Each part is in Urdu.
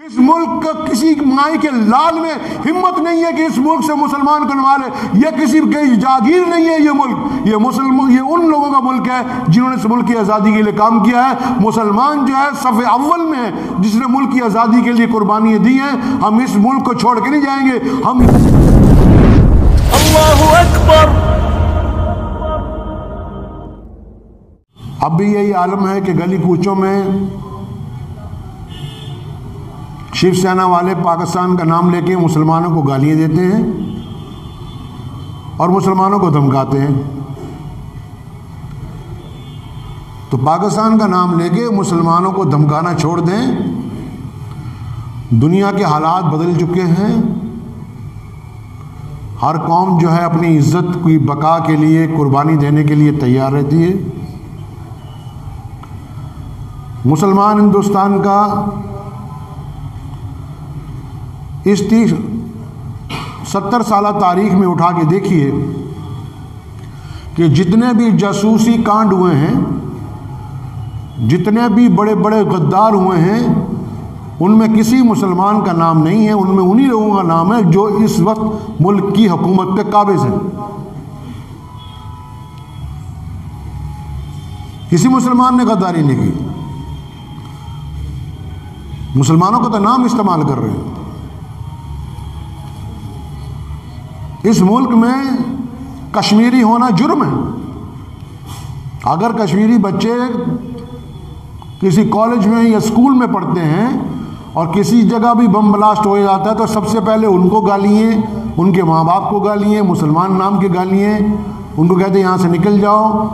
اس ملک کا کسی مائی کے لال میں ہمت نہیں ہے کہ اس ملک سے مسلمان کنوا لے. یہ کسی کی جاگیر نہیں ہے. یہ ملک یہ ان لوگوں کا ملک ہے جنہوں نے اس ملک کی آزادی کے لیے کام کیا ہے. مسلمان جو ہے صف اول میں ہے جس نے ملک کی آزادی کے لیے قربانیاں دی ہیں. ہم اس ملک کو چھوڑ کے نہیں جائیں گے. ہم اللہ اکبر. اب بھی یہی عالم ہے کہ گلی کوچوں میں شیو سینا والے پاکستان کا نام لے کے مسلمانوں کو گالیاں دیتے ہیں اور مسلمانوں کو دھمکاتے ہیں. تو پاکستان کا نام لے کے مسلمانوں کو دھمکانا چھوڑ دیں. دنیا کے حالات بدل چکے ہیں. ہر قوم جو ہے اپنی عزت کی بقا کے لیے قربانی دینے کے لیے تیار رہتی ہے. مسلمان ہندوستان کا اس 70 سالہ تاریخ میں اٹھا کے دیکھیے کہ جتنے بھی جاسوسی کانڈ ہوئے ہیں, جتنے بھی بڑے بڑے غدار ہوئے ہیں, ان میں کسی مسلمان کا نام نہیں ہے. ان میں انہی لوگوں کا نام ہے جو اس وقت ملک کی حکومت پہ قابض ہیں. کسی مسلمان نے غداری نہیں کی. مسلمانوں کا تو نام استعمال کر رہے ہیں. اس ملک میں کشمیری ہونا جرم ہے. اگر کشمیری بچے کسی کالج میں یا اسکول میں پڑھتے ہیں اور کسی جگہ بھی بم بلاسٹ ہو جاتا ہے تو سب سے پہلے ان کو گالیاں, ان کے ماں باپ کو گالیاں, مسلمان نام کے گالیاں, ان کو کہتے ہیں یہاں سے نکل جاؤ.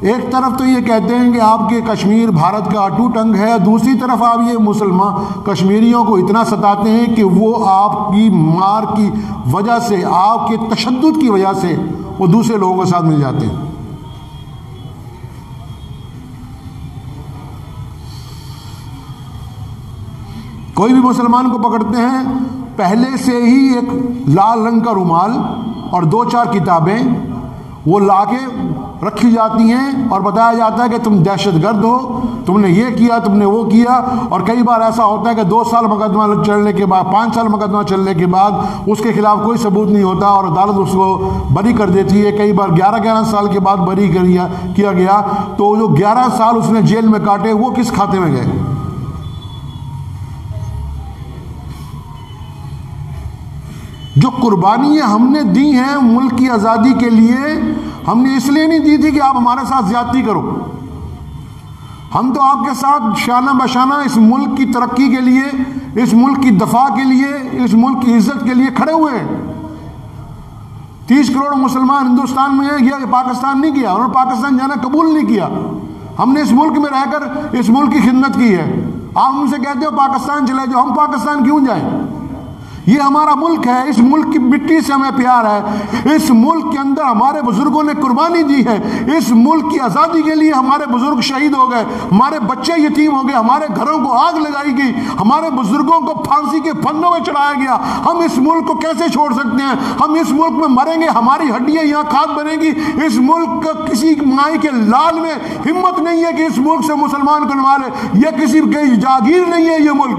ایک طرف تو یہ کہتے ہیں کہ آپ کے کشمیر بھارت کا اٹوٹ انگ ہے, دوسری طرف آپ یہ مسلمان کشمیریوں کو اتنا ستاتے ہیں کہ وہ آپ کی مار کی وجہ سے, آپ کے تشدد کی وجہ سے وہ دوسرے لوگوں کے ساتھ مل جاتے ہیں. کوئی بھی مسلمان کو پکڑتے ہیں, پہلے سے ہی ایک لال رنگ کا رومال اور 2-4 کتابیں وہ لا کے رکھی جاتی ہیں اور بتایا جاتا ہے کہ تم دہشت گرد ہو, تم نے یہ کیا, تم نے وہ کیا. اور کئی بار ایسا ہوتا ہے کہ 2 سال مقدمہ چلنے کے بعد, 5 سال مقدمہ چلنے کے بعد اس کے خلاف کوئی ثبوت نہیں ہوتا اور عدالت اس کو بری کر دیتی ہے. کئی بار 11 سال کے بعد بری کیا گیا. تو جو 11 سال اس نے جیل میں کاٹے وہ کس کھاتے میں گئے؟ جو قربانیاں ہم نے دی ہیں ملک کی آزادی کے لیے, ہم نے اس لیے نہیں دی تھی کہ آپ ہمارے ساتھ زیادتی کرو. ہم تو آپ کے ساتھ شانہ بشانہ اس ملک کی ترقی کے لیے, اس ملک کی دفاع کے لیے, اس ملک کی عزت کے لیے کھڑے ہوئے ہیں. 30 کروڑ مسلمان ہندوستان میں ہیں, یہ پاکستان نہیں کیا, انہوں نے پاکستان جانا قبول نہیں کیا. ہم نے اس ملک میں رہ کر اس ملک کی خدمت کی ہے. آپ ہم سے کہتے ہو پاکستان چلے جاؤ, ہم پاکستان کیوں جائیں؟ یہ ہمارا ملک ہے, اس ملک کی مٹی سے ہمیں پیار ہے. اس ملک کے اندر ہمارے بزرگوں نے قربانی دی ہے. اس ملک کی آزادی کے لیے ہمارے بزرگ شہید ہو گئے, ہمارے بچے یتیم ہو گئے, ہمارے گھروں کو آگ لگائی گئی, ہمارے بزرگوں کو پھانسی کے پھندوں میں چڑھایا گیا. ہم اس ملک کو کیسے چھوڑ سکتے ہیں؟ ہم اس ملک میں مریں گے, ہماری ہڈیاں یہاں کھاد بنے گی. اس ملک کا کسی مائی کے لال میں ہمت نہیں ہے کہ اس ملک سے مسلمان کنوا لے. یہ کسی کی جاگیر نہیں ہے. یہ ملک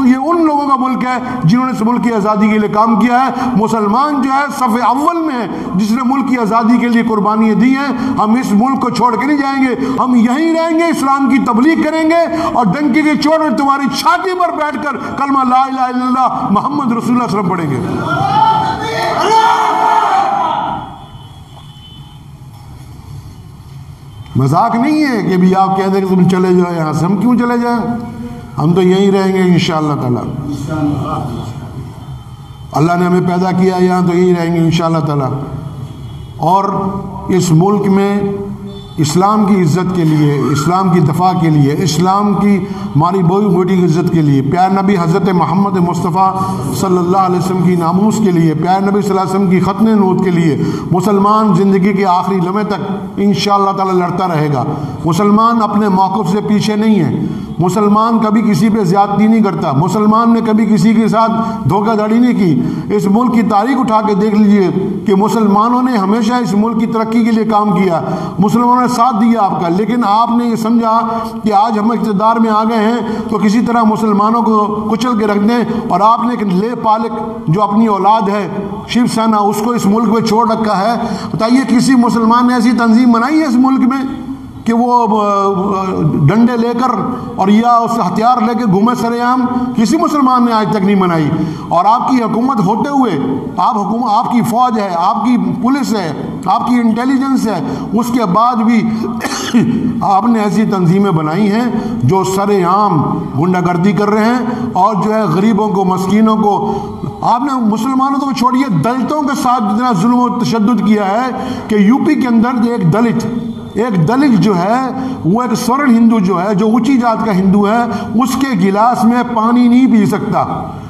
یہ ان لوگوں کا ملک ہے جنہوں نے اس ملک کی آزادی کے لیے کام کیا ہے. مسلمان جو ہے صف اول میں ہے جس نے ملک کی آزادی کے لیے قربانیاں دی ہیں. ہم اس ملک کو چھوڑ کے نہیں جائیں گے. ہم یہیں رہیں گے, اسلام کی تبلیغ کریں گے اور ڈنکی کے چوٹ میں تمہاری چھاتی پر بیٹھ کر کلمہ لا الہ الا اللہ محمد رسول اللہ صلی اللہ علیہ وسلم پڑھیں گے. مذاق نہیں ہے کہ بھی آپ کہہ دیں کہ تم چلے جاؤ یہاں سے. ہم کیوں چلے جائیں؟ ہم تو یہیں رہیں گے انشاءاللہ تعالی. اللہ نے ہمیں پیدا کیا یہاں, تو یہی رہیں گے انشاءاللہ تعالی. اور اس ملک میں اسلام کی عزت کے لیے, اسلام کی دفاع کے لیے, اسلام کی ہماری بہت بڑی عزت کے لیے, پیارے نبی حضرت محمد مصطفیٰ صلی اللہ علیہ وسلم کی ناموس کے لیے, پیارے نبی صلی اللہ علیہ وسلم کی ختم نبوت کے لیے مسلمان زندگی کے آخری لمحے تک انشاءاللہ تعالی لڑتا رہے گا. مسلمان اپنے موقف سے پیچھے نہیں ہے. مسلمان کبھی کسی پہ زیادتی نہیں کرتا، مسلمان نے کبھی کسی کے ساتھ دھوکہ دھڑی نہیں کی۔ اس ملک کی تاریخ اٹھا کے دیکھ لیجئے کہ مسلمانوں نے ہمیشہ اس ملک کی ترقی کے لیے کام کیا، مسلمانوں نے ساتھ دیا آپ کا، لیکن آپ نے یہ سمجھا کہ آج ہم اقتدار میں آ گئے ہیں تو کسی طرح مسلمانوں کو کچل کے رکھ دیں، اور آپ نے ایک لے پالک جو اپنی اولاد ہے شیو سینا اس کو اس ملک میں چھوڑ رکھا ہے۔ بتائیے کسی مسلمان نے ایسی تنظیم بنائی ہے اس ملک میں کہ وہ ڈنڈے لے کر اور یا اس ہتھیار لے کے گھومے سرے عام؟ کسی مسلمان نے آج تک نہیں بنائی۔ اور آپ کی حکومت ہوتے ہوئے آپ کی فوج ہے، آپ کی پولیس ہے، آپ کی انٹیلیجنس ہے، اس کے بعد بھی آپ نے ایسی تنظیمیں بنائی ہیں جو سرے عام غنڈہ گردی کر رہے ہیں اور جو ہے غریبوں کو، مسکینوں کو، آپ نے مسلمانوں کو چھوڑیے دلتوں کے ساتھ جتنا ظلم و تشدد کیا ہے کہ یو پی کے اندر ایک دلت جو ہے وہ ایک سورن ہندو جو ہے، جو اونچی ذات کا ہندو ہے، اس کے گلاس میں پانی نہیں پی سکتا۔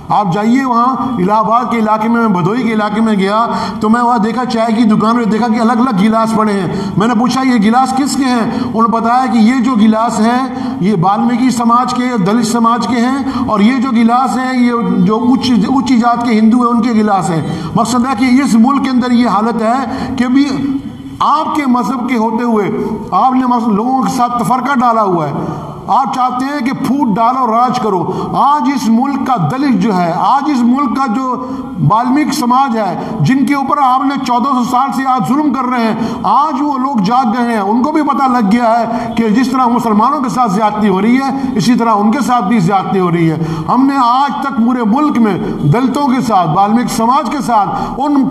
آپ جائیے وہاں الہ آباد کے علاقے میں بھدوئی کے علاقے میں گیا تو میں وہاں دیکھا چائے کی دکان میں دیکھا کہ الگ الگ گلاس پڑے ہیں۔ میں نے پوچھا یہ گلاس کس کے ہیں؟ انہوں نے بتایا کہ یہ جو گلاس ہیں یہ بالمیکی سماج کے، دلت سماج کے ہیں، اور یہ جو گلاس ہیں یہ جو اونچی ذات کے ہندو ہیں ان کے گلاس ہیں۔ مقصد ہے کہ اس ملک کے اندر یہ حالت ہے کہ بھی آپ کے مذہب کے ہوتے ہوئے آپ نے لوگوں کے ساتھ تفرقہ ڈالا ہوا ہے۔ آپ چاہتے ہیں کہ پھوٹ ڈالو راج کرو۔ آج اس ملک کا دلت جو ہے، آج اس ملک کا جو بالمیک سماج ہے، جن کے اوپر آپ نے 1400 سال سے آج ظلم کر رہے ہیں، آج وہ لوگ جاگ گئے ہیں، ان کو بھی پتہ لگ گیا ہے کہ جس طرح مسلمانوں کے ساتھ زیادتی ہو رہی ہے اسی طرح ان کے ساتھ بھی زیادتی ہو رہی ہے۔ ہم نے آج تک پورے ملک میں دلتوں کے ساتھ، بالمیک سماج کے ساتھ، ان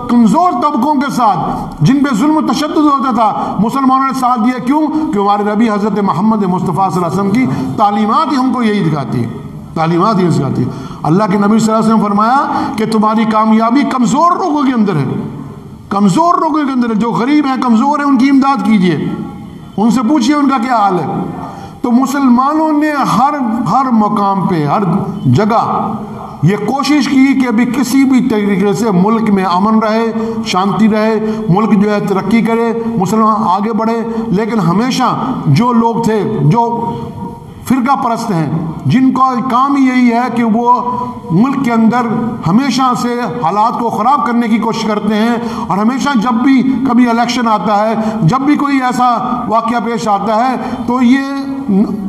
کمزور طبقوں کے ساتھ جن پہ ظلم و تشدد ہوتا تھا، مسلمانوں نے ساتھ دیا۔ کیوں؟ کہ ہمارے نبی حضرت محمد مصطفیٰ صلی اللہ علیہ وسلم کی تعلیمات ہی ہم کو یہی دکھاتی ہے، تعلیمات ہی دکھاتی ہے۔ اللہ کے نبی صلی اللہ علیہ وسلم فرمایا کہ تمہاری کامیابی کمزور لوگوں کے اندر ہے، کمزور لوگوں کے اندر ہے، جو غریب ہیں، کمزور ہیں، ان کی امداد کیجئے، ان سے پوچھئے ان کا کیا حال ہے۔ تو مسلمانوں نے ہر مقام پہ، ہر جگہ یہ کوشش کی کہ ابھی کسی بھی طریقے سے ملک میں امن رہے، شانتی رہے، ملک جو ہے ترقی کرے، مسلمان آگے بڑھے۔ لیکن ہمیشہ جو لوگ تھے جو فرقہ پرست ہیں، جن کا کام یہی ہے کہ وہ ملک کے اندر ہمیشہ سے حالات کو خراب کرنے کی کوشش کرتے ہیں، اور ہمیشہ جب بھی کبھی الیکشن آتا ہے، جب بھی کوئی ایسا واقعہ پیش آتا ہے تو یہ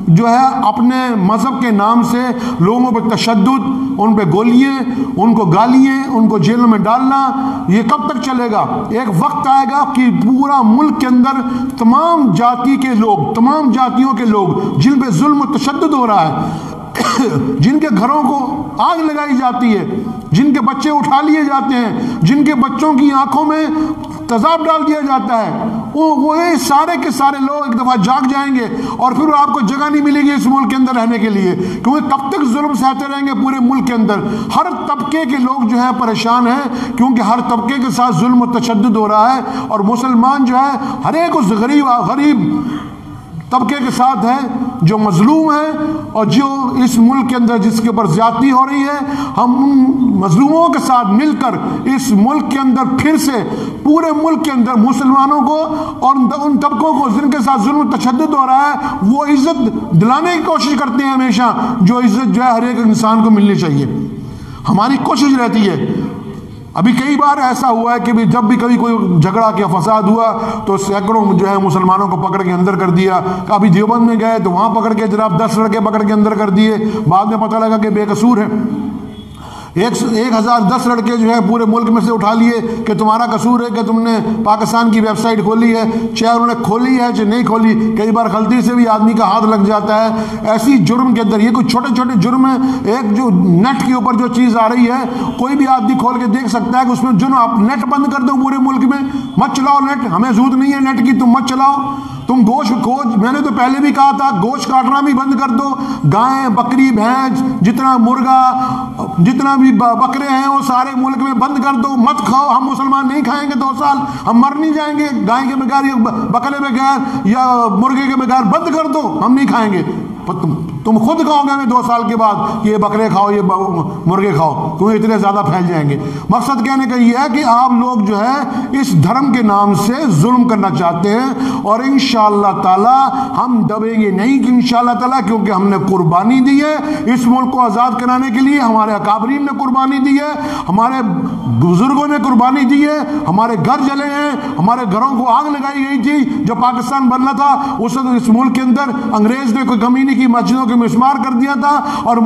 جو ہے اپنے مذہب کے نام سے لوگوں پہ تشدد، ان پہ گولیاں، ان کو گالیاں، ان کو جیلوں میں ڈالنا، یہ کب تک چلے گا؟ ایک وقت آئے گا کہ پورا ملک کے اندر تمام جاتی کے لوگ، تمام جاتیوں کے لوگ جن پہ ظلم و تشدد ہو رہا ہے، جن کے گھروں کو آگ لگائی جاتی ہے، جن کے بچے اٹھا لیے جاتے ہیں، جن کے بچوں کی آنکھوں میں تیزاب ڈال دیا جاتا ہے، وہ سارے کے سارے لوگ ایک دفعہ جاگ جائیں گے، اور پھر آپ کو جگہ نہیں ملے گی اس ملک کے اندر رہنے کے لیے، کیونکہ کب تک ظلم سہتے رہیں گے پورے ملک کے اندر۔ ہر طبقے کے لوگ جو ہیں پریشان ہیں، کیونکہ ہر طبقے کے ساتھ ظلم و تشدد ہو رہا ہے، اور مسلمان جو ہے ہر ایک اس غریب طبقے کے ساتھ ہے جو مظلوم ہے، اور جو اس ملک کے اندر جس کے اوپر زیادتی ہو رہی ہے، ہم ان مظلوموں کے ساتھ مل کر اس ملک کے اندر پھر سے پورے ملک کے اندر مسلمانوں کو اور ان طبقوں کو جن کے ساتھ ظلم و تشدد ہو رہا ہے وہ عزت دلانے کی کوشش کرتے ہیں ہمیشہ، جو عزت جو ہے ہر ایک انسان کو ملنی چاہیے۔ ہماری کوشش رہتی ہے۔ ابھی کئی بار ایسا ہوا ہے کہ جب بھی کبھی کوئی جھگڑا کیا فساد ہوا تو سینکڑوں جو ہے مسلمانوں کو پکڑ کے اندر کر دیا۔ کبھی دیوبند میں گئے تو وہاں پکڑ کے جناب 10 لڑکے پکڑ کے اندر کر دیے، بعد میں پتہ لگا کہ بے قصور ہے۔ 1010 لڑکے جو ہے پورے ملک میں سے اٹھا لیے کہ تمہارا قصور ہے کہ تم نے پاکستان کی ویب سائٹ کھولی ہے، چاہے انہوں نے کھولی ہے چاہے نہیں کھولی، کئی بار غلطی سے بھی آدمی کا ہاتھ لگ جاتا ہے۔ ایسی جرم کے اندر یہ کوئی چھوٹے چھوٹے جرم ہیں، ایک جو نیٹ کے اوپر جو چیز آ رہی ہے کوئی بھی آدمی کھول کے دیکھ سکتا ہے کہ اس میں جرم، آپ نیٹ بند کر دو پورے ملک میں، مت چلاؤ نیٹ، ہمیں ضرورت نہیں ہے نیٹ کی، تم مت چلاؤ۔ تم گوشت میں نے تو پہلے بھی کہا تھا گوشت کاٹنا بھی بند کر دو، گائیں بکری بھینس جتنا مرغا جتنا بھی بکرے ہیں وہ سارے ملک میں بند کر دو، مت کھاؤ۔ ہم مسلمان نہیں کھائیں گے 2 سال، ہم مر نہیں جائیں گے گائے کے بغیر یا بکرے بغیر یا مرغے کے بغیر، بند کر دو، ہم نہیں کھائیں گے۔ تم خود کہوگے میں 2 سال کے بعد کہ یہ بکرے کھاؤ، یہ مرغے کھاؤ، کیونکہ اتنے زیادہ پھیل جائیں گے۔ مقصد کہنے کا یہ ہے کہ آپ لوگ جو ہے اس دھرم کے نام سے ظلم کرنا چاہتے ہیں، اور انشاءاللہ تعالی ہم دبیں گے نہیں کہ انشاءاللہ تعالی، کیونکہ ہم نے قربانی دی ہے اس ملک کو آزاد کرانے کے لیے، ہمارے اکابرین نے قربانی دی ہے، ہمارے بزرگوں نے قربانی دی ہے، ہمارے گھر جلے ہیں، ہمارے گھروں کو آگ لگائی گئی تھی جو پاکستان بننا تھا، اس وقت اس ملک کے اندر انگریز نے کوئی کمی نہیں کی، مسجدوں کے مسمار کر دیا تھا، اور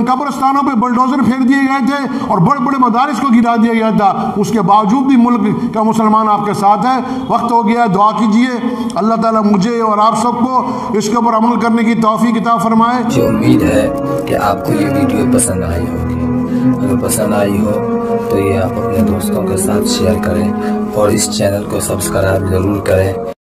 قبرستانوں پہ بلڈوزر پھینک دیے گئے تھے، اور بڑے بڑے مدارس کو گرا دیا گیا تھا، اس کے باوجود بھی ملک کا مسلمان آپ کے ساتھ ہے۔ وقت ہو گیا ہے، دعا کیجئے اللہ تعالیٰ مجھے اور آپ سب کو اس کے اوپر عمل کرنے کی توفیق عطا فرمائے۔ مجھے امید ہے کہ آپ کو یہ ویڈیو پسند آئی ہوگی۔ اگر پسند آئی ہو تو یہ آپ اپنے دوستوں کے ساتھ شیئر کریں، اور اس چینل کو سبسکرائب ضرور کریں۔